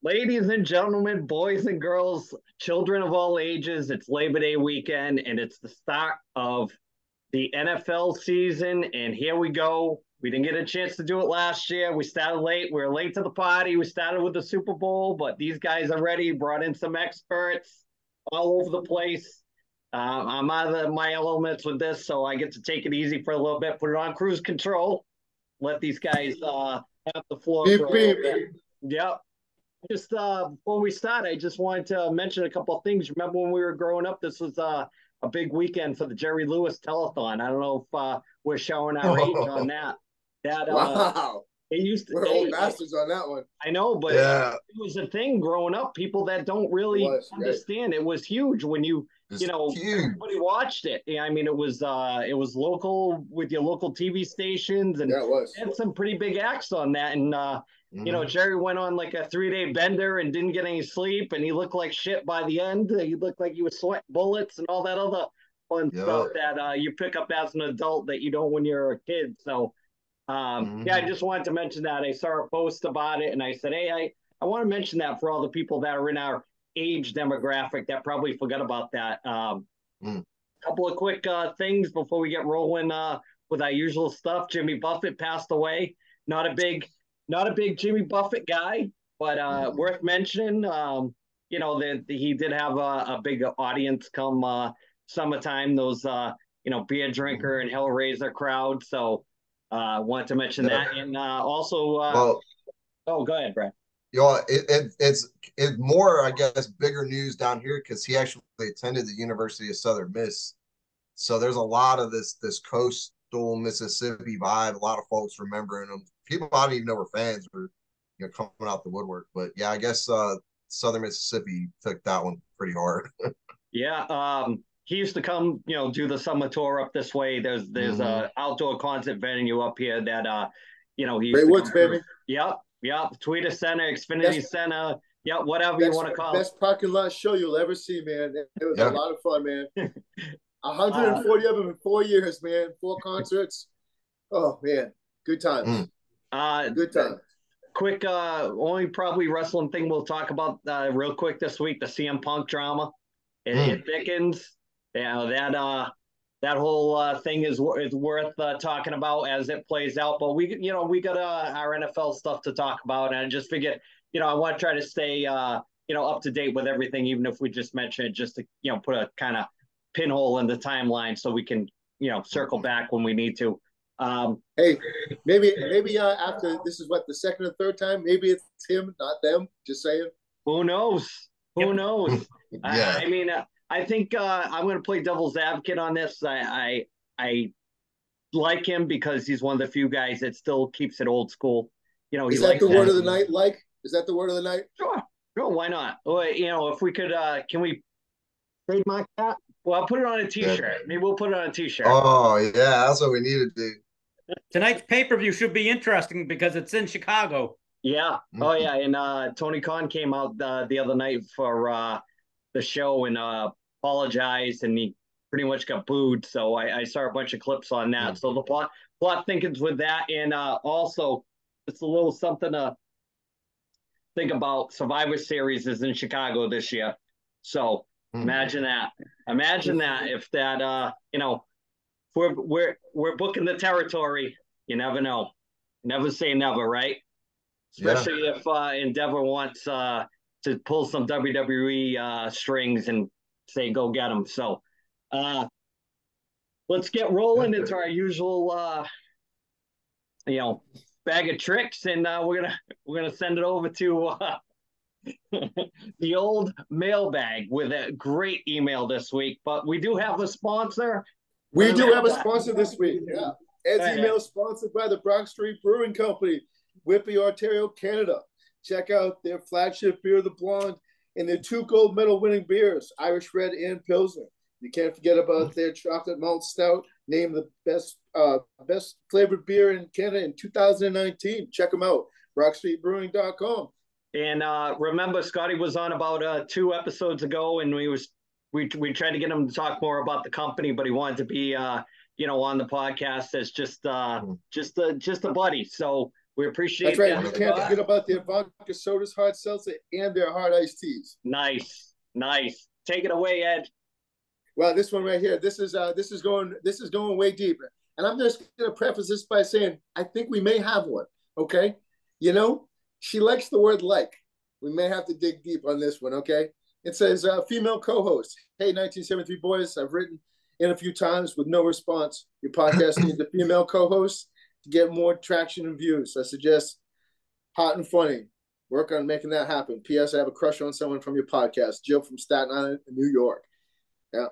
Ladies and gentlemen, boys and girls, children of all ages, it's Labor Day weekend and it's the start of the NFL season. And here we go. We didn't get a chance to do it last year. We started late. We were late to the party. We started with the Super Bowl, but these guys are ready, brought in some experts all over the place. I'm out of my elements with this, so I get to take it easy for a little bit, put it on cruise control, let these guys have the floor Beep, for a little beep. bit. Yep. Just before we start, I just wanted to mention a couple of things. Remember when we were growing up, this was a big weekend for the Jerry Lewis Telethon. I don't know if we're showing our age on that. That Wow. it used to. We're old Hey, bastards on that one. I know, but Yeah, it was a thing growing up. People that don't It really was, right? understand it was huge when you it's know huge. everybody watched it. I mean, it was local with your local TV stations and Yeah, it was. had some pretty big acts on that. And Mhm. Jerry went on like a 3 day bender and didn't get any sleep, and he looked like shit by the end. He looked like he was sweating bullets and all that other fun stuff Yep. that you pick up as an adult that you don't when you're a kid. So yeah, I Mhm. just wanted to mention that. I saw a post about it and I said, hey, I want to mention that for all the people that are in our age demographic that probably forgot about that. Mm. Couple of quick things before we get rolling with our usual stuff. Jimmy Buffett passed away. Not a big, not a big Jimmy Buffett guy, but Mhm. worth mentioning. That he did have a big audience come summertime. Those beer drinker Mhm. and Hellraiser crowd. So wanted to mention Yep. that, and also, Well, oh, go ahead, Brad. it's more, I guess, bigger news down here because he actually attended the University of Southern Miss. So there's a lot of this coastal Mississippi vibe. A lot of folks remembering him. People I didn't even know were fans were coming out the woodwork. But yeah, I guess Southern Mississippi took that one pretty hard. Yeah, he used to come, do the summer tour up this way. There's Hmm. a outdoor concert venue up here that he used Great to Woods, come through. baby. Yep, yep. Tweeter Center, Xfinity Best, Center, yep, whatever you best, want to call best parking lot show you'll ever see, man. It was a Yeah. lot of fun, man. it. 140 of them in 4 years, man. 4 concerts. Oh man, good Mm. times. uh, Good times. quick, only probably wrestling thing we'll talk about real quick this week: the CM Punk drama. It Mm. thickens. That whole thing is worth talking about as it plays out. But we got our NFL stuff to talk about, and I just figured, I want to try to stay, up to date with everything, even if we just mention it, just to put a kind of pinhole in the timeline so we can circle Mhm. back when we need to. Um, Hey, maybe after this is what the second or third time. Maybe it's him, not them. Just saying. who knows? Who Yep. knows? Yeah. I mean, I think I'm going to play devil's advocate on this. I like him because he's one of the few guys that still keeps it old school. He Is that likes the that. word of the night? Like, is that the word of the night? Sure, sure, why not? Well, if we could, can we trademark that? Well, I'll put it on a Yeah. T-shirt. Maybe we'll put it on a T-shirt. Oh yeah, that's what we need to do. Tonight's pay-per-view should be interesting because it's in Chicago. Yeah. Oh Mhm. yeah. And Tony Khan came out the other night for the show and apologized, and he pretty much got booed. So I saw a bunch of clips on that. Mhm. So the plot thinkings with that, and also it's a little something to think about. Survivor Series is in Chicago this year, so Mhm. imagine that. Imagine that if that we're booking the territory. You never know. Never say never, right? Yeah. Especially if Endeavor wants to pull some WWE strings and say go get them. So uh, let's get rolling into our usual you know bag of tricks, and we're gonna send it over to the old mailbag with a great email this week. But we do have a sponsor for We the do have a mailbag. sponsor this week. Yeah. Ed's email sponsored by the Brock Street Brewing Company, Whitby, Ontario, Canada. Check out their flagship beer, the Blonde, and their two gold medal winning beers, Irish Red and Pilsner. You can't forget about their chocolate malt stout, named the best flavored beer in Canada in 2019. Check them out, brockstreetbrewing.com. And remember, Scotty was on about 2 episodes ago, and we tried to get him to talk more about the company, but he wanted to be on the podcast as just a buddy. So We appreciate That's right. that. You can't forget about their vodka sodas, hard seltzer, and their hard iced teas. Nice. Take it away, Ed. Well, this one right here, this is going way deeper. And I'm just going to preface this by saying I think we may have one. Okay, she likes the word like. We may have to dig deep on this one. Okay, it says female co-host. Hey, 1973 boys, I've written in a few times with no response. Your podcast needs a female co-host to get more traction and views. I suggest Hot and Funny. Work on making that happen. P.S. I have a crush on someone from your podcast, Jill from Staten Island, New York. Yeah.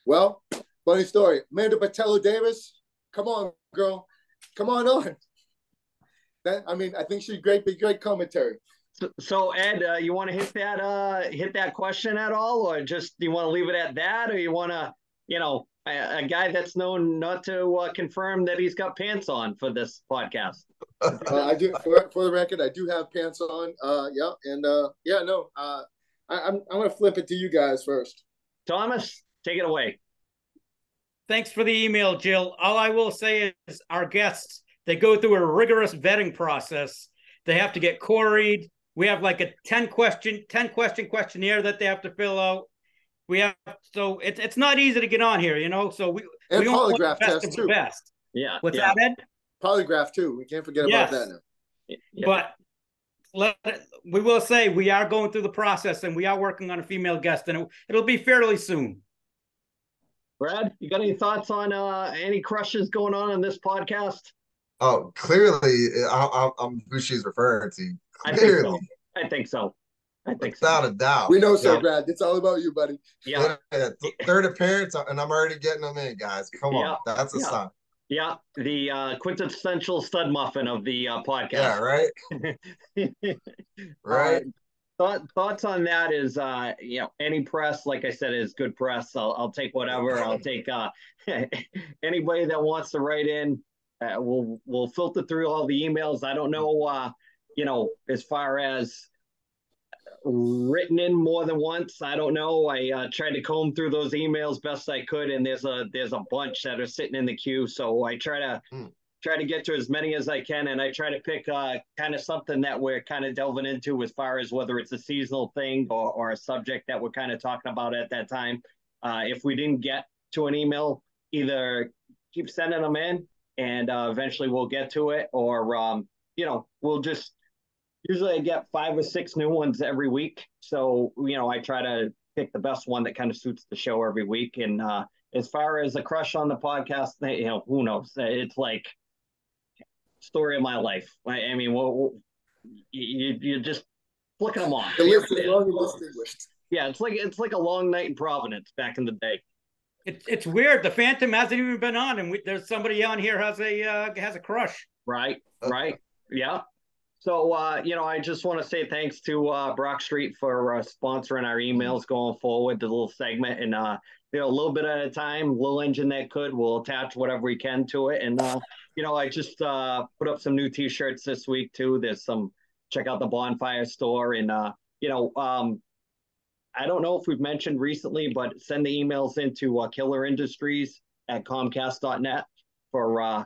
Well, funny story. Amanda Batello Davis, come on, girl. Come on. I think she's great commentary. So Ed, you want to hit that question at all, or just do you want to leave it at that, or you want to, a guy that's known not to confirm that he's got pants on for this podcast? I do, for the record, I do have pants on. Yeah, and I'm going to flip it to you guys first. Thomas, take it away. Thanks for the email, Jill. All I will say is our guests, they go through a rigorous vetting process. They have to get queried. We have like a 10 question questionnaire that they have to fill out. So it's not easy to get on here, So we polygraph test too. Best. Yeah. What's that, Ed? Polygraph too. We can't forget about that now. Yeah. But we will say we are going through the process, and we are working on a female guest, and it'll be fairly soon. Brad, you got any thoughts on any crushes going on in this podcast? Oh, clearly, I'm who she's referring to. Clearly. I think so. Without a doubt. We know so, Brad. It's all about you, buddy. Yeah. Third appearance, and I'm already getting them in, guys. Come on. That's a sign. Yeah, the quintessential stud muffin of the podcast. Yeah, right? Right. Thoughts on that is, any press, like I said, is good press. I'll take whatever. I'll take anybody that wants to write in. We'll filter through all the emails. I don't know, as far as written in more than once. I don't know. I tried to comb through those emails best I could, and there's a bunch that are sitting in the queue. So I try to get to as many as I can, and I try to pick kind of something that we're kind of delving into as far as whether it's a seasonal thing or a subject that we're kind of talking about at that time. If we didn't get to an email, either keep sending them in, and eventually we'll get to it, or we'll just. Usually I get 5 or 6 new ones every week. So, I try to pick the best one that kind of suits the show every week. And as far as a crush on the podcast, who knows? It's like story of my life. I mean, you just flicking them on. The list is long and distinguished. Yeah, it's like a long night in Providence back in the day. It's weird. The Phantom hasn't even been on, and there's somebody on here has a crush. Right. Yeah. So, I just want to say thanks to Brock Street for sponsoring our emails going forward, the little segment. And, a little bit at a time, little engine that could, we'll attach whatever we can to it. And, I just put up some new T-shirts this week, too. There's some, check out the Bonfire store. And, I don't know if we've mentioned recently, but send the emails into killerindustries@comcast.net for,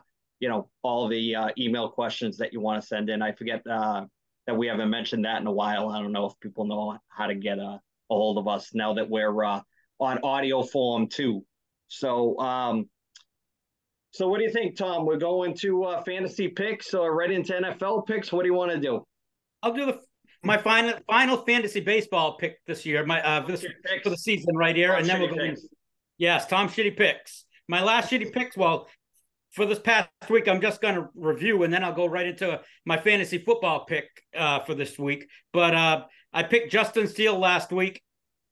all the email questions that you want to send in. I forget that we haven't mentioned that in a while. I don't know if people know how to get a hold of us now that we're on audio form too. So, what do you think, Tom? We're going to fantasy picks or right into NFL picks? What do you want to do? I'll do my final fantasy baseball pick this year. For the season right here, and then we'll go in. Yes, Tom Shitty Picks. My last Shitty Picks. Well, for this past week, I'm just going to review, and then I'll go right into my fantasy football pick for this week. But I picked Justin Steele last week.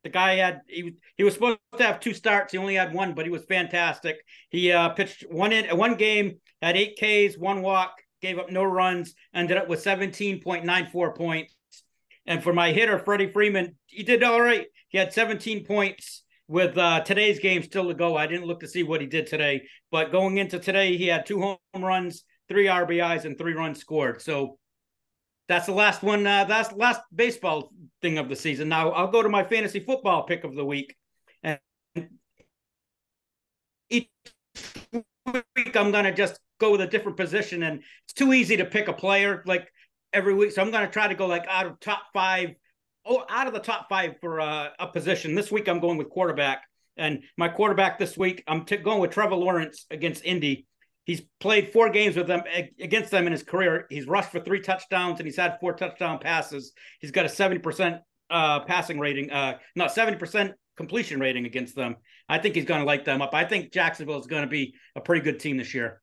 The guy he was supposed to have 2 starts. He only had 1, but he was fantastic. He pitched one game, had 8 Ks, 1 walk, gave up no runs, ended up with 17.94 points. And for my hitter, Freddie Freeman, he did all right. He had 17 points. With today's game still to go, I didn't look to see what he did today. But going into today, he had 2 home runs, 3 RBIs, and 3 runs scored. So that's the last one. That's the last baseball thing of the season. Now I'll go to my fantasy football pick of the week. And each week I'm going to just go with a different position, and it's too easy to pick a player like every week. So I'm going to try to go like out of the top five for a position. This week I'm going with quarterback, and my quarterback this week I'm going with Trevor Lawrence against Indy. He's played 4 games against them in his career. He's rushed for 3 touchdowns, and he's had 4 touchdown passes. He's got a 70% passing rating, 70% completion rating against them. I think he's going to light them up. I think Jacksonville is going to be a pretty good team this year.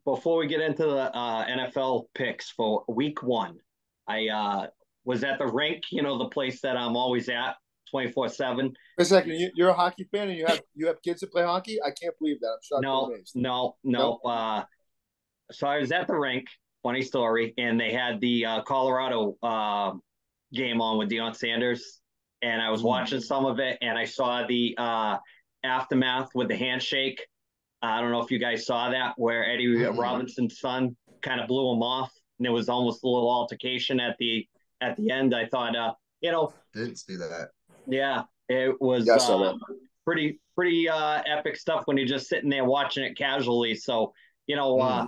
Before we get into the NFL picks for week 1, I was at the rink, the place that I'm always at 24/7. For a second, you're a hockey fan and you have kids that play hockey? I can't believe that. I'm shocked. No. So I was at the rink, funny story, and they had the Colorado game on with Deion Sanders, and I was watching some of it, and I saw the aftermath with the handshake. I don't know if you guys saw that, where Eddie Robinson's son kind of blew him off, and there was almost a little altercation at the end. I thought, didn't see that. Yeah, it was pretty epic stuff when you're just sitting there watching it casually. So, I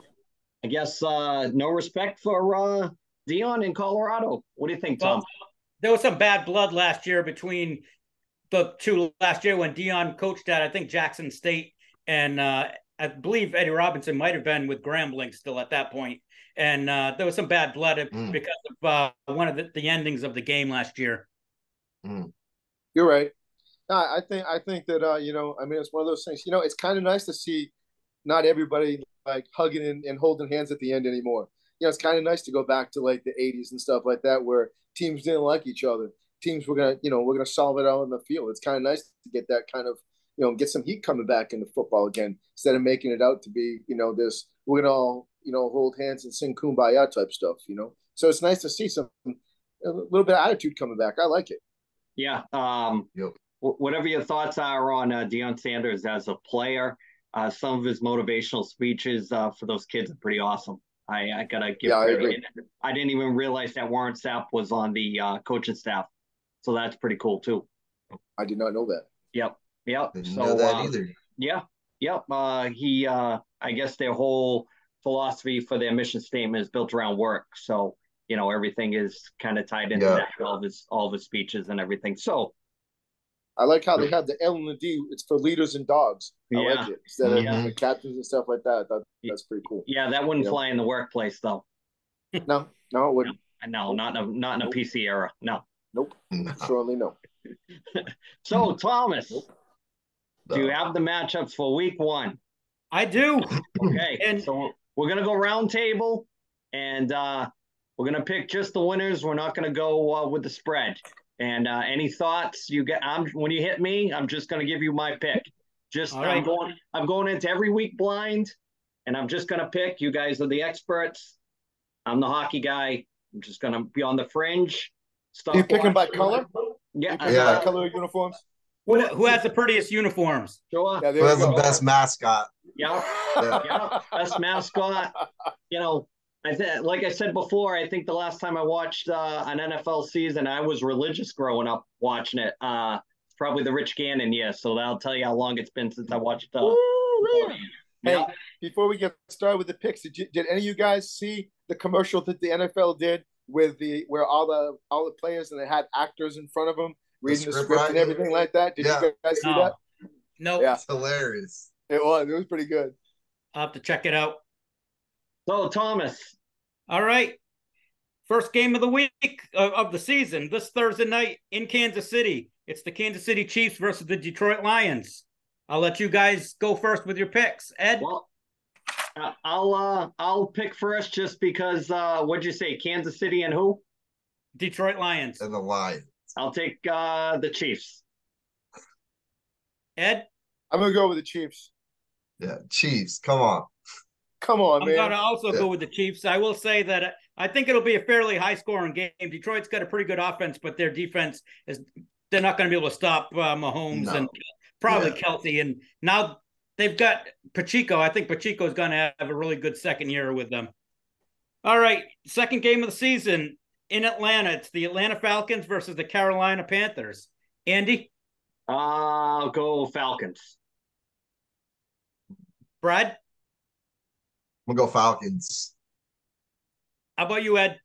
guess no respect for Deion in Colorado. What do you think, Tom? Well, there was some bad blood last year between the two last year when Deion coached at, I think, Jackson State. And I believe Eddie Robinson might have been with Grambling still at that point. And there was some bad blood because of one of the endings of the game last year. You're right. I think that it's one of those things. It's kind of nice to see not everybody like hugging and holding hands at the end anymore. It's kind of nice to go back to like the 80s and stuff like that, where teams didn't like each other. Teams were gonna solve it out in the field. It's kind of nice to get that kind of get some heat coming back into football again, instead of making it out to be this we're gonna all hold hands and sing kumbaya type stuff. So it's nice to see a little bit of attitude coming back. I like it. Yeah. Whatever your thoughts are on Deion Sanders as a player, some of his motivational speeches for those kids are pretty awesome. I gotta give credit. I didn't even realize that Warren Sapp was on the coaching staff, so that's pretty cool too. I did not know that. Yep. Didn't know that either. Yeah. He I guess their whole philosophy for their mission statement is built around work. So everything is kind of tied into that, all of his speeches and everything. So I like how they have the L and the D. It's for leaders and dogs. I like it, instead of the captains and stuff like that. I thought that's pretty cool. Yeah, that wouldn't fly in the workplace though. No, it wouldn't. No, not in a PC era. No. Nope. Surely no. So Thomas, do you have the matchups for week 1? I do. Okay, and so we're gonna go round table, and we're gonna pick just the winners. We're not gonna go with the spread. And any thoughts you get? When you hit me, I'm just gonna give you my pick. I'm going into every week blind, and I'm just gonna pick. You guys are the experts. I'm the hockey guy. I'm just gonna be on the fringe. Are you picking by color? Yeah. By color uniforms. Who has the prettiest uniforms? Sure. Who has the best mascot? Yeah. Best mascot. Like I said before, I think the last time I watched an NFL season, I was religious growing up watching it. It's probably the Rich Gannon year, so that'll tell you how long it's been since I watched. Hey, before we get started with the picks, did any of you guys see the commercial that the NFL did with where all the players and they had actors in front of them reading the script and everything like that? Did you guys see that? No. Yeah. It's hilarious. It was pretty good. I'll have to check it out. So, Thomas. All right. First game of the week of the season, this Thursday night in Kansas City. It's the Kansas City Chiefs versus the Detroit Lions. I'll let you guys go first with your picks. Ed? Well, I'll pick first just because, what'd you say, Kansas City and who? Detroit Lions. And the Lions. I'll take the Chiefs. Ed? I'm going to go with the Chiefs. Yeah, Chiefs. Come on. Come on, man. I'm going to also go with the Chiefs. I will say that I think it'll be a fairly high-scoring game. Detroit's got a pretty good offense, but their defense they're not going to be able to stop Mahomes and probably Kelce. And now they've got Pacheco. I think Pacheco is going to have a really good second year with them. All right, second game of the season in Atlanta. It's the Atlanta Falcons versus the Carolina Panthers. Andy? I'll go Falcons. Brad? I'm gonna go Falcons. How about you, Ed?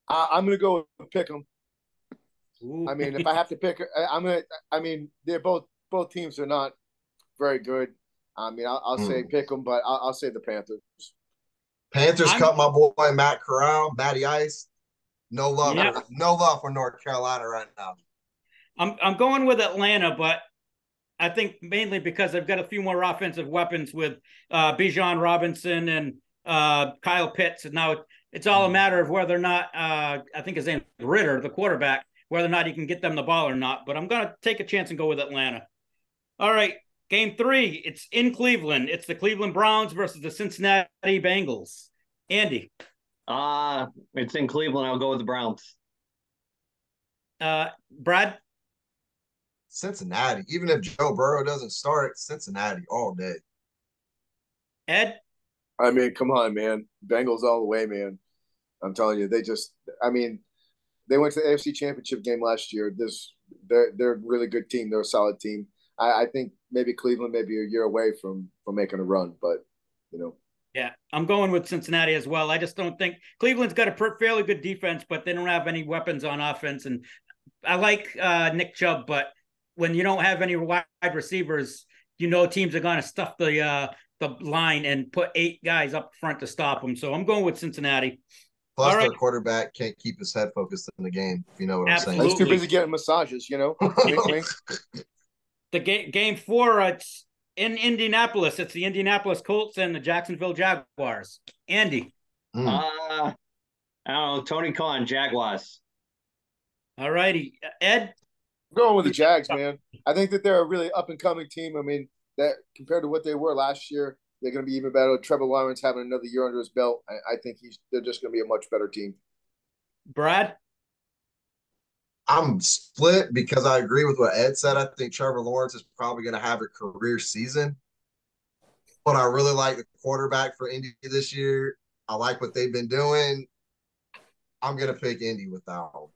I'm gonna go pick them. I mean, if I have to pick, I'm gonna. I mean, they're both teams are not very good. I mean, I'll say pick them, but I'll say the Panthers. Panthers cut my boy Matt Corral, Matty Ice. No love, no love for North Carolina right now. I'm going with Atlanta, but I think mainly because they've got a few more offensive weapons with Bijan Robinson and Kyle Pitts, and now it's all a matter of whether or not I think his name is Ritter, the quarterback, whether or not he can get them the ball or not. But I'm going to take a chance and go with Atlanta. All right, game 3. It's in Cleveland. It's the Cleveland Browns versus the Cincinnati Bengals. Andy. It's in Cleveland. I'll go with the Browns. Brad. Cincinnati. Even if Joe Burrow doesn't start, Cincinnati all day. Ed. I mean, come on, man. Bengals all the way, man. I'm telling you, they went to the AFC Championship game last year. They're a really good team. They're a solid team. I think maybe Cleveland may be a year away from making a run, but Yeah, I'm going with Cincinnati as well. I just don't think Cleveland's got a fairly good defense, but they don't have any weapons on offense. And I like Nick Chubb, but when you don't have any wide receivers, teams are going to stuff the line and put 8 guys up front to stop them. So I'm going with Cincinnati. Plus, their quarterback can't keep his head focused in the game, if you know what I'm saying. He's too busy getting massages, The game 4, it's in Indianapolis. It's the Indianapolis Colts and the Jacksonville Jaguars. Andy. I don't know. Tony Khan, Jaguars. All righty. Ed? I'm going with the Jags, man. I think that they're a really up-and-coming team. I mean, that compared to what they were last year, they're going to be even better. Trevor Lawrence having another year under his belt. I think they're just going to be a much better team. Brad? I'm split because I agree with what Ed said. I think Trevor Lawrence is probably going to have a career season. But I really like the quarterback for Indy this year. I like what they've been doing. I'm going to pick Indy with that one.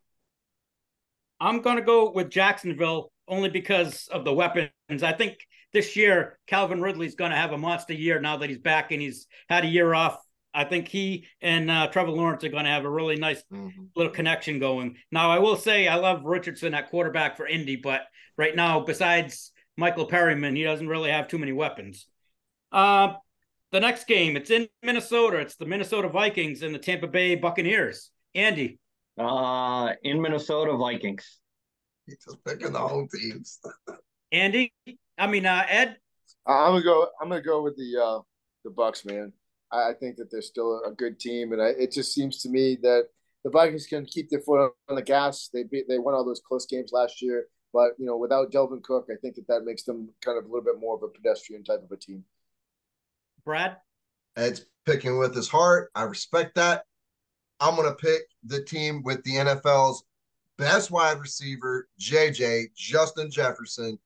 I'm going to go with Jacksonville only because of the weapons. I think this year, Calvin Ridley's going to have a monster year now that he's back and he's had a year off. I think he and Trevor Lawrence are going to have a really nice little connection going. Now, I will say I love Richardson at quarterback for Indy, but right now, besides Michael Perryman, he doesn't really have too many weapons. The next game, it's in Minnesota. It's the Minnesota Vikings and the Tampa Bay Buccaneers. Andy. In Minnesota, Vikings. He's just picking the home teams. Andy? Ed? I'm gonna go with the Bucs, man. I think that they're still a good team, and it just seems to me that the Vikings can keep their foot on the gas. They won all those close games last year, but without Delvin Cook, I think that makes them kind of a little bit more of a pedestrian type of a team. Brad? Ed's picking with his heart. I respect that. I'm gonna pick the team with the NFL's best wide receiver, JJ, Justin Jefferson.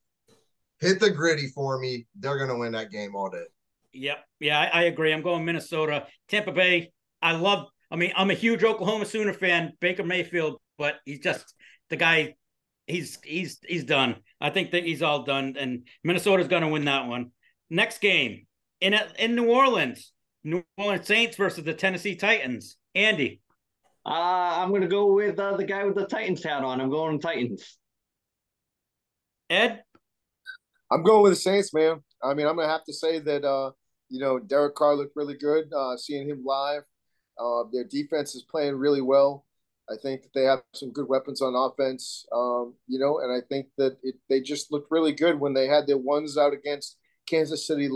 Hit the gritty for me. They're going to win that game all day. Yep. Yeah, I agree. I'm going Minnesota. Tampa Bay, I'm a huge Oklahoma Sooner fan, Baker Mayfield, but he's just the guy, he's done. I think that he's all done, and Minnesota's going to win that one. Next game, in New Orleans Saints versus the Tennessee Titans. Andy. I'm going to go with the guy with the Titans hat on. I'm going Titans. Ed? I'm going with the Saints, man. I mean, I'm going to have to say that, Derek Carr looked really good seeing him live. Their defense is playing really well. I think that they have some good weapons on offense, and I think that they just looked really good when they had their ones out against Kansas City at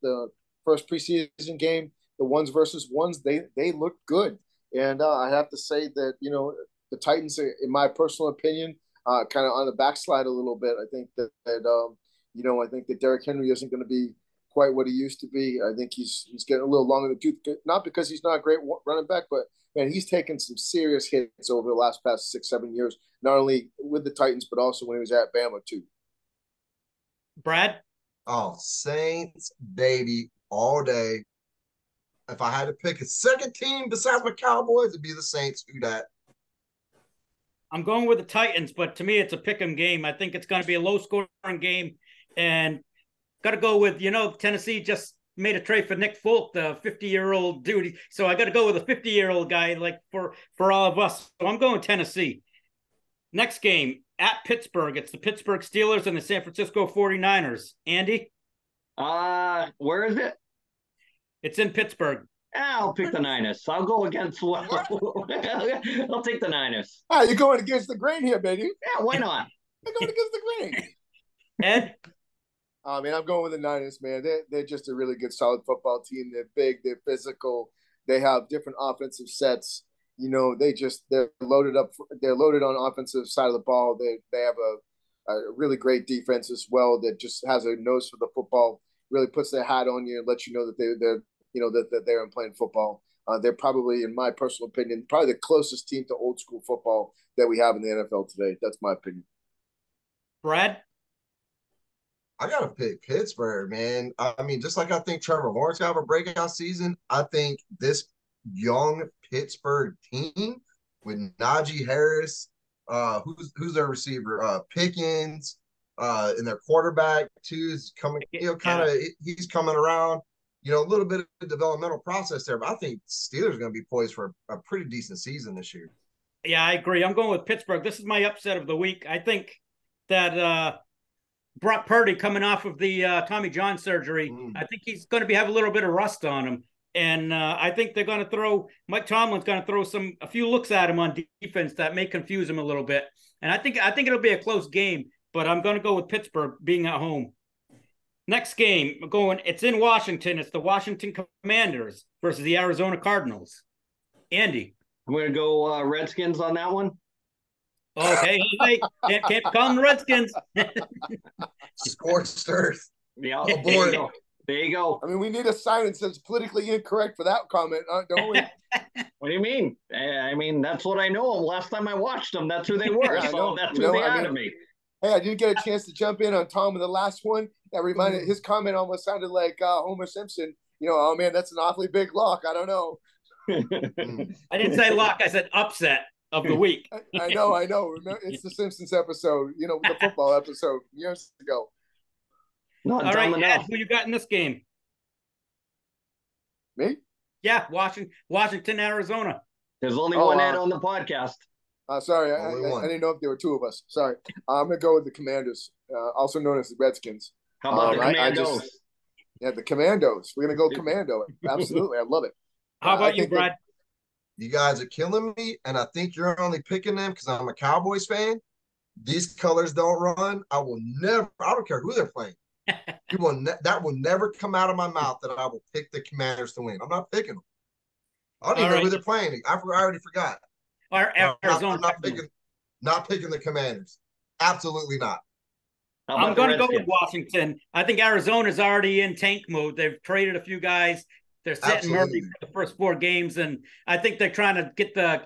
the first preseason game. The ones versus ones, they looked good. And I have to say that, the Titans, in my personal opinion, kind of on the backslide a little bit. I think that I think that Derrick Henry isn't going to be quite what he used to be. I think he's getting a little long in the tooth, not because he's not a great running back, but man, he's taken some serious hits over the past 6-7 years, not only with the Titans, but also when he was at Bama too. Brad? Oh, Saints, baby, all day. If I had to pick a second team besides my Cowboys, it'd be the Saints. Who that? I'm going with the Titans, but to me, it's a pick'em game. I think it's going to be a low-scoring game, and got to go with, Tennessee just made a trade for Nick Folk, the 50-year-old dude. So I got to go with a 50-year-old guy, like for all of us. So I'm going Tennessee. Next game at Pittsburgh. It's the Pittsburgh Steelers and the San Francisco 49ers. Andy? Where is it? It's in Pittsburgh. I'll pick the Niners. I'll go against I'll take the Niners. You're going against the grain here, baby. Yeah, why not? You're going against the grain. Ed? I'm going with the Niners, man. They're just a really good, solid football team. They're big, they're physical. They have different offensive sets. They're loaded up. They're loaded on offensive side of the ball. They have a really great defense as well that just has a nose for the football. Really puts their hat on you and lets you know that that they're playing football. They're probably, in my personal opinion, probably the closest team to old school football that we have in the NFL today. That's my opinion. Brad? I got to pick Pittsburgh, man. I mean, just like I think Trevor Lawrence got a breakout season, I think this young Pittsburgh team with Najee Harris, who's their receiver, Pickens, and their quarterback too is coming, he's coming around, a little bit of developmental process there, but I think Steelers are going to be poised for a pretty decent season this year. Yeah, I agree. I'm going with Pittsburgh. This is my upset of the week. I think that Brock Purdy, coming off of the Tommy John surgery, I think he's going to have a little bit of rust on him. And I think they're going to throw – Mike Tomlin's going to throw a few looks at him on defense that may confuse him a little bit. And I think it'll be a close game, but I'm going to go with Pittsburgh being at home. Next game, it's in Washington. It's the Washington Commanders versus the Arizona Cardinals. Andy. I'm going to go Redskins on that one. Okay, can't call them the Redskins. Scorched earth. Yeah, there you go. I mean, we need a sign that says politically incorrect for that comment, don't we? What do you mean? I mean, that's what I know. Last time I watched them, that's who they were. So that's who they are to me. Hey, I didn't get a chance to jump in on Tom in the last one. That reminded his comment almost sounded like Homer Simpson. Oh man, that's an awfully big lock. I don't know. I didn't say lock. I said upset of the week. I know. Remember, it's the Simpsons episode. The football episode years ago. All right, Ed, who you got in this game? Me? Yeah, Washington, Arizona. There's only one Ed on the podcast. Sorry, I didn't know if there were two of us. Sorry. I'm going to go with the Commanders, also known as the Redskins. How about the Commandos? The Commandos. We're going to go Commando. Absolutely. I love it. How about you, Brad? You guys are killing me, and I think you're only picking them because I'm a Cowboys fan. These colors don't run. I don't care who they're playing. That will never come out of my mouth that I will pick the Commanders to win. I'm not picking them. I don't even know who they're playing. I already forgot. Arizona. I'm not picking the Commanders. Absolutely not. I'm going to go with Washington. I think Arizona's already in tank mode. They've traded a few guys. They're setting Murphy for the first 4 games, and I think they're trying to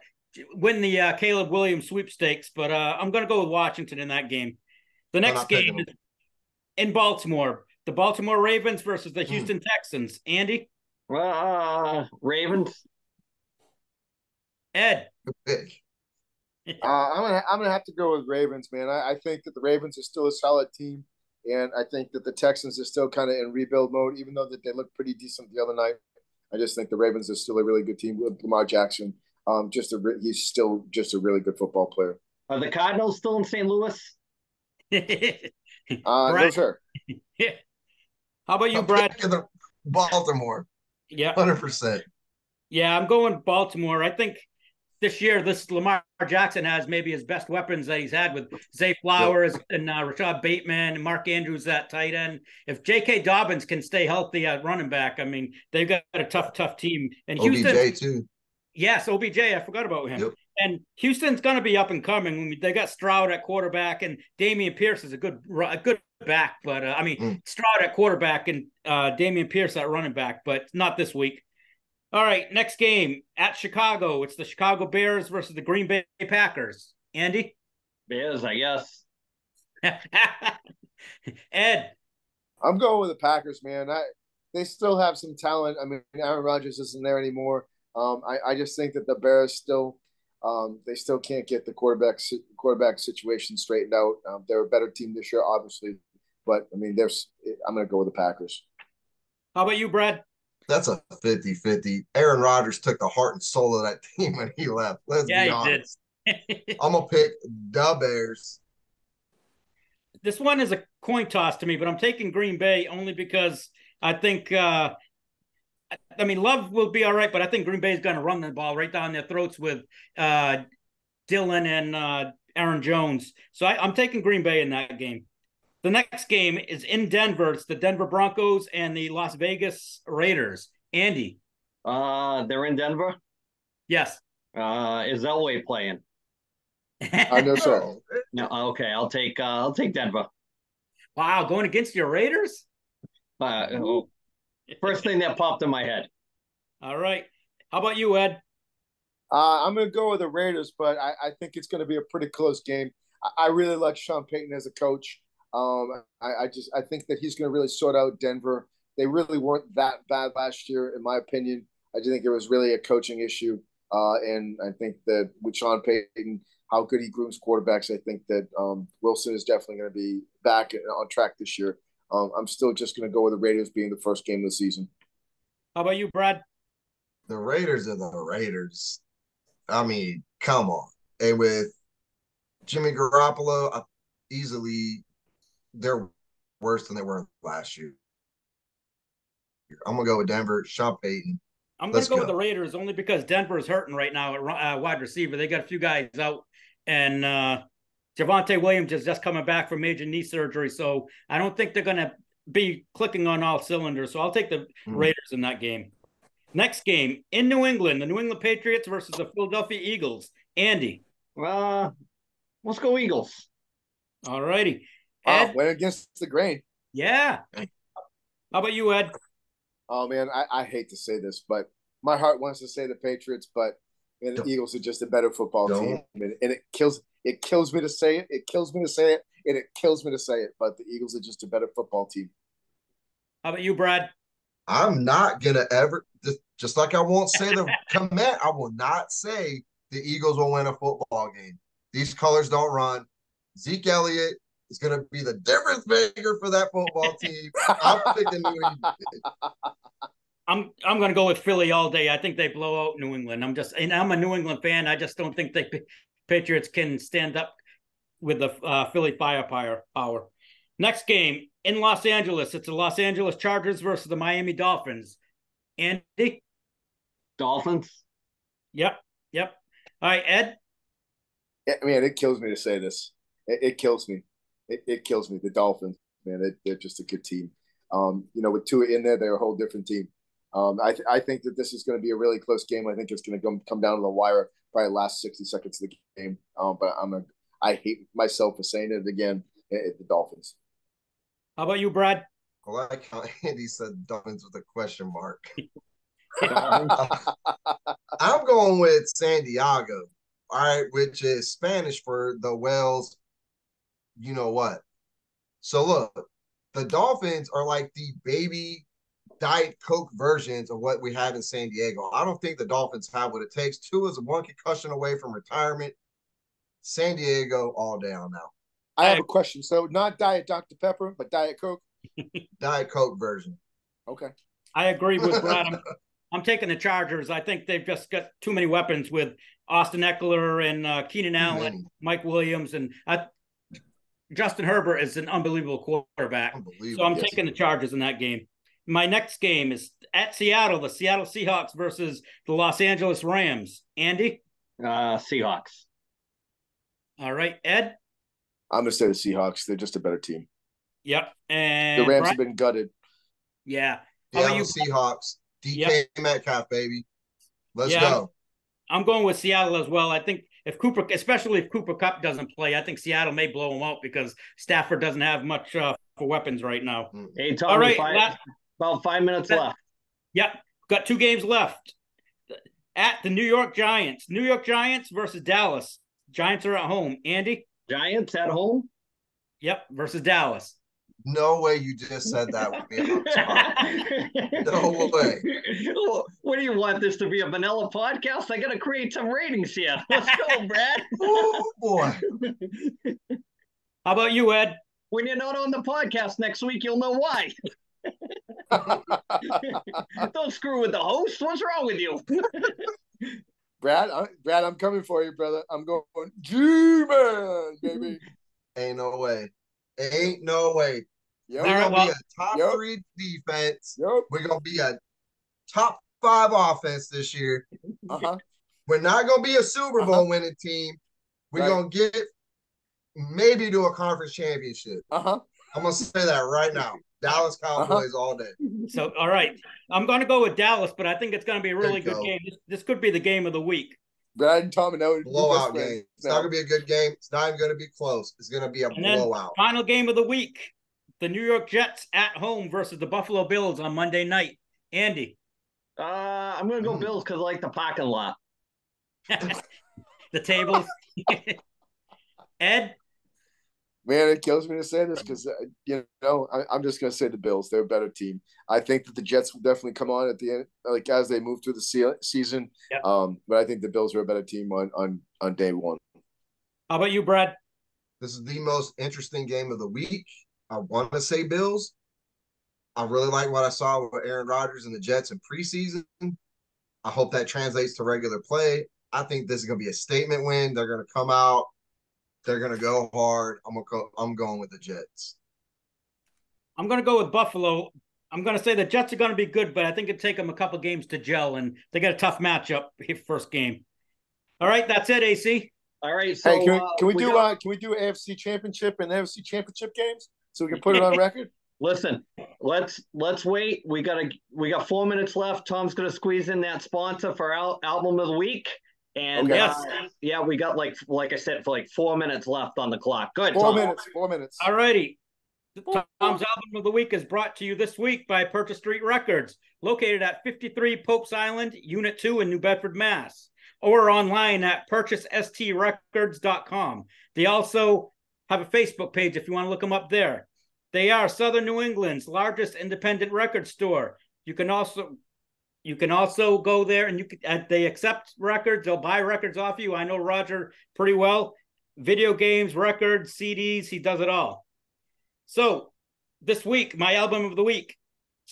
win the Caleb Williams sweepstakes. But I'm going to go with Washington in that game. The next game is in Baltimore. The Baltimore Ravens versus the Houston Texans. Andy? Ravens. Ed? I'm gonna have to go with Ravens, man. I think that the Ravens are still a solid team, and I think that the Texans are still kind of in rebuild mode, even though that they looked pretty decent the other night. I just think the Ravens are still a really good team with Lamar Jackson. He's still just a really good football player. Are the Cardinals still in St. Louis? No, sir. How about you, Brad? Baltimore. Yeah, 100%. Yeah, I'm going Baltimore. I think this year, Lamar Jackson has maybe his best weapons that he's had with Zay Flowers and Rashad Bateman and Mark Andrews at tight end. If J.K. Dobbins can stay healthy at running back, I mean, they've got a tough team. And Houston, OBJ too. Yes, OBJ. I forgot about him. Yep. And Houston's going to be up and coming. They got Stroud at quarterback, and Dameon Pierce is a good back. But Stroud at quarterback and Dameon Pierce at running back, but not this week. All right, next game at Chicago. It's the Chicago Bears versus the Green Bay Packers. Andy? Bears, I guess. Ed? I'm going with the Packers, man. They still have some talent. I mean, Aaron Rodgers isn't there anymore. I just think that the Bears still can't get the quarterback situation straightened out. They're a better team this year, obviously, but I mean, I'm going to go with the Packers. How about you, Brad? That's a 50-50. Aaron Rodgers took the heart and soul of that team when he left. Let's be honest. I'm going to pick the Bears. This one is a coin toss to me, but I'm taking Green Bay only because I think Love will be all right, but I think Green Bay is going to run the ball right down their throats with Dillon and Aaron Jones. So I'm taking Green Bay in that game. The next game is in Denver. It's the Denver Broncos and the Las Vegas Raiders. Andy. They're in Denver? Yes. Is Elway playing? I know so. No, okay. I'll take Denver. Wow, going against your Raiders? First thing that popped in my head. All right. How about you, Ed? I'm going to go with the Raiders, but I think it's going to be a pretty close game. I really like Sean Payton as a coach. I think that he's going to really sort out Denver. They really weren't that bad last year, in my opinion. I just think it was really a coaching issue. And I think that with Sean Payton, how good he grooms quarterbacks, I think that Wilson is definitely going to be back on track this year. I'm still just going to go with the Raiders being the first game of the season. How about you, Brad? The Raiders are the Raiders. I mean, come on. And with Jimmy Garoppolo, easily they're worse than they were last year. I'm going to go with Denver, Sean Payton. I'm going to go with the Raiders only because Denver is hurting right now at wide receiver. They got a few guys out, and Javonte Williams is just coming back from major knee surgery, so I don't think they're going to be clicking on all cylinders. So I'll take the Raiders in that game. Next game in New England, the New England Patriots versus the Philadelphia Eagles. Andy. Let's go Eagles. All righty. Ed? Went against the grain. Yeah. How about you, Ed? Oh, man, I hate to say this, but my heart wants to say the Patriots, but the Eagles are just a better football team. And it kills me to say it. It kills me to say it, and it kills me to say it, but the Eagles are just a better football team. How about you, Brad? I'm not going to ever, just like I won't say the command, I will not say the Eagles will win a football game. These colors don't run. Zeke Elliott is going to be the difference maker for that football team. I'm picking New England. I'm going to go with Philly all day. I think they blow out New England. I'm a New England fan. I just don't think the Patriots can stand up with the Philly firepower. Next game in Los Angeles. It's the Los Angeles Chargers versus the Miami Dolphins. Andy? Dolphins? Yep. All right, Ed? Yeah, man, it kills me to say this. It kills me. It kills me. The Dolphins, man, they're just a good team. With Tua in there, they're a whole different team. I think that this is going to be a really close game. I think it's going to come down to the wire, probably the last 60 seconds of the game. But I hate myself for saying it again. The Dolphins. How about you, Brad? I like how Andy said Dolphins with a question mark. I'm going with San Diego, all right, which is Spanish for the Whales. You know what? So look, the Dolphins are like the baby Diet Coke versions of what we have in San Diego. I don't think the Dolphins have what it takes. Tua is one concussion away from retirement. San Diego all day on now. I have a question. So not Diet Dr. Pepper, but Diet Coke? Diet Coke version. Okay. I agree with Brad. I'm taking the Chargers. I think they've just got too many weapons with Austin Eckler and Keenan Allen, Mike Williams, and Justin Herbert is an unbelievable quarterback. So I'm taking the Chargers in that game. My next game is at Seattle, the Seattle Seahawks versus the Los Angeles Rams. Andy? Seahawks. All right, Ed? I'm going to say the Seahawks. They're just a better team. Yep. And the Rams have been gutted. Yeah. Seattle Seahawks. DK Metcalf, baby. Let's go. I'm going with Seattle as well. I think especially if Cooper Kupp doesn't play, I think Seattle may blow him out because Stafford doesn't have much for weapons right now. Hey, Tom, all right, about 5 minutes left. Yep. Got 2 games left. At the New York Giants. New York Giants versus Dallas. Giants are at home. Andy? Giants at home? Yep, versus Dallas. No way you just said that with me on the spot. No way. What do you want this to be, a vanilla podcast? I got to create some ratings here. Let's go, Brad. Oh, boy. How about you, Ed? When you're not on the podcast next week, you'll know why. Don't screw with the host. What's wrong with you? Brad, I'm coming for you, brother. I'm going G-Man, baby. Ain't no way. Ain't no way. Yep. We're going to be a top 3 defense. Yep. We're going to be a top 5 offense this year. Uh-huh. We're not going to be a Super Bowl winning team. We're going to get maybe to a conference championship. Uh-huh. I'm going to say that right now. Dallas Cowboys all day. So, all right. I'm going to go with Dallas, but I think it's going to be a really good game. This could be the game of the week. Brad and Tom, blowout game. It's not going to be a good game. It's not even going to be close. It's going to be a blowout. Final game of the week. The New York Jets at home versus the Buffalo Bills on Monday night. Andy. I'm going to go Bills because I like the parking lot. The tables. Ed? Man, it kills me to say this because, I'm just going to say the Bills. They're a better team. I think that the Jets will definitely come on at the end, like as they move through the season. Yep. But I think the Bills are a better team on day one. How about you, Brad? This is the most interesting game of the week. I want to say Bills. I really like what I saw with Aaron Rodgers and the Jets in preseason. I hope that translates to regular play. I think this is going to be a statement win. They're going to come out. They're going to go hard. I'm going with the Jets. I'm going to go with Buffalo. I'm going to say the Jets are going to be good, but I think it'll take them a couple games to gel, and they got a tough matchup first game. All right, that's it, AC. All right. So hey, can we do AFC Championship and AFC Championship games so we can put it on record? Listen, let's wait. We got 4 minutes left. Tom's going to squeeze in that sponsor for our album of the week. And we got like I said, for 4 minutes left on the clock. Good. 4 minutes. 4 minutes. All righty. Tom's album of the week is brought to you this week by Purchase Street Records, located at 53 Popes Island, Unit 2 in New Bedford, Mass. Or online at purchasestreetrecords.com. They also have a Facebook page if you want to look them up there. They are Southern New England's largest independent record store. You can also go there and they accept records. They'll buy records off you. I know Roger pretty well. Video games, records, CDs, he does it all. So this week, my album of the week,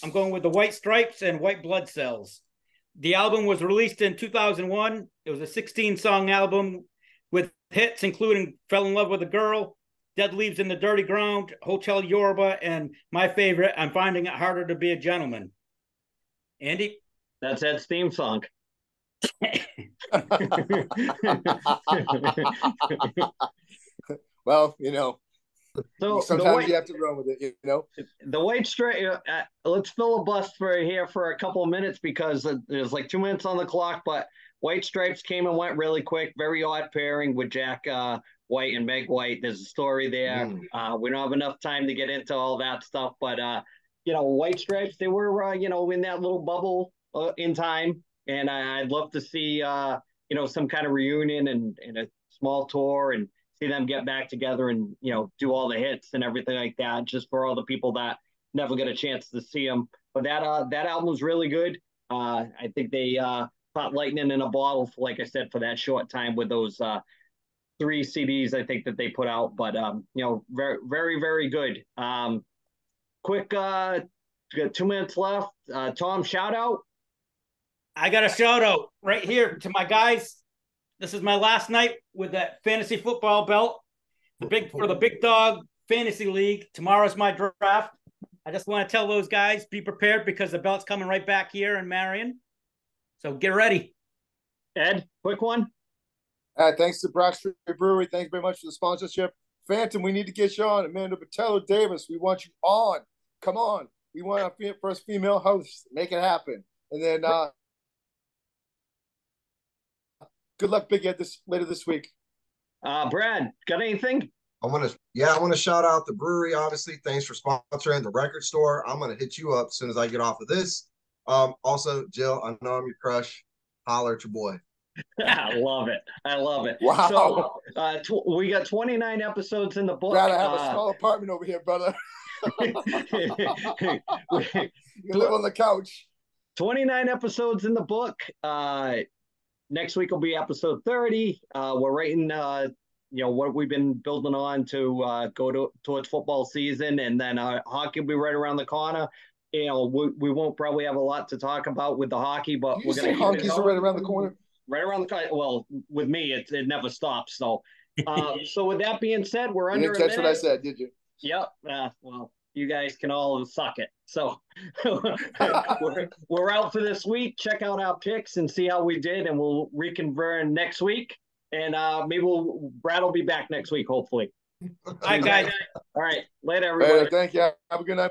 I'm going with the White Stripes and White Blood Cells. The album was released in 2001. It was a 16-song album with hits including Fell in Love with a Girl, Dead Leaves in the Dirty Ground, Hotel Yoruba, and my favorite, I'm Finding It Harder to Be a Gentleman. Andy? That's Ed's theme song. Well, so sometimes you have to run with it, The White Stripe. Let's filibuster here for a couple of minutes because there's 2 minutes on the clock. But White Stripes came and went really quick. Very odd pairing with Jack White and Meg White. There's a story there. We don't have enough time to get into all that stuff. But White Stripes, they were in that little bubble in time, and I'd love to see some kind of reunion and a small tour and see them get back together and do all the hits and everything like that, just for all the people that never get a chance to see them. But that album was really good. I think they caught lightning in a bottle, like I said, for that short time with those 3 CDs I think that they put out. But very, very, very good. Quick, we got 2 minutes left. Tom, shout out. I got a shout out right here to my guys. This is my last night with that fantasy football belt, for the Big Dog Fantasy League. Tomorrow's my draft. I just want to tell those guys, be prepared because the belt's coming right back here in Marion. So get ready. Ed, quick one. Thanks to Brock Street Brewery. Thanks very much for the sponsorship. Phantom, we need to get you on. Amanda Patello Davis, we want you on. Come on. We want our first female host. Make it happen. And then good luck, Big Ed, later this week. Brad, got anything? I want to shout out the brewery, obviously. Thanks for sponsoring the record store. I'm going to hit you up as soon as I get off of this. Also, Jill, I know I'm your crush. Holler at your boy. I love it. Wow. So we got 29 episodes in the book. Brad, I have a small apartment over here, brother. You live on the couch. 29 episodes in the book. Next week will be episode 30. We're writing, what we've been building on to go towards football season, and then hockey will be right around the corner. you know, we won't probably have a lot to talk about with the hockey, but we're going to honkies are right around the corner. Right around the corner. Well, with me, it never stops. So, so with that being said, we're under. You didn't catch what I said, did you? Yep. Well, you guys can all suck it. So we're out for this week. Check out our picks and see how we did, and we'll reconvene next week. And maybe Brad will be back next week, hopefully. All right, guys. All right. Later, everybody. Thank you. Have a good night.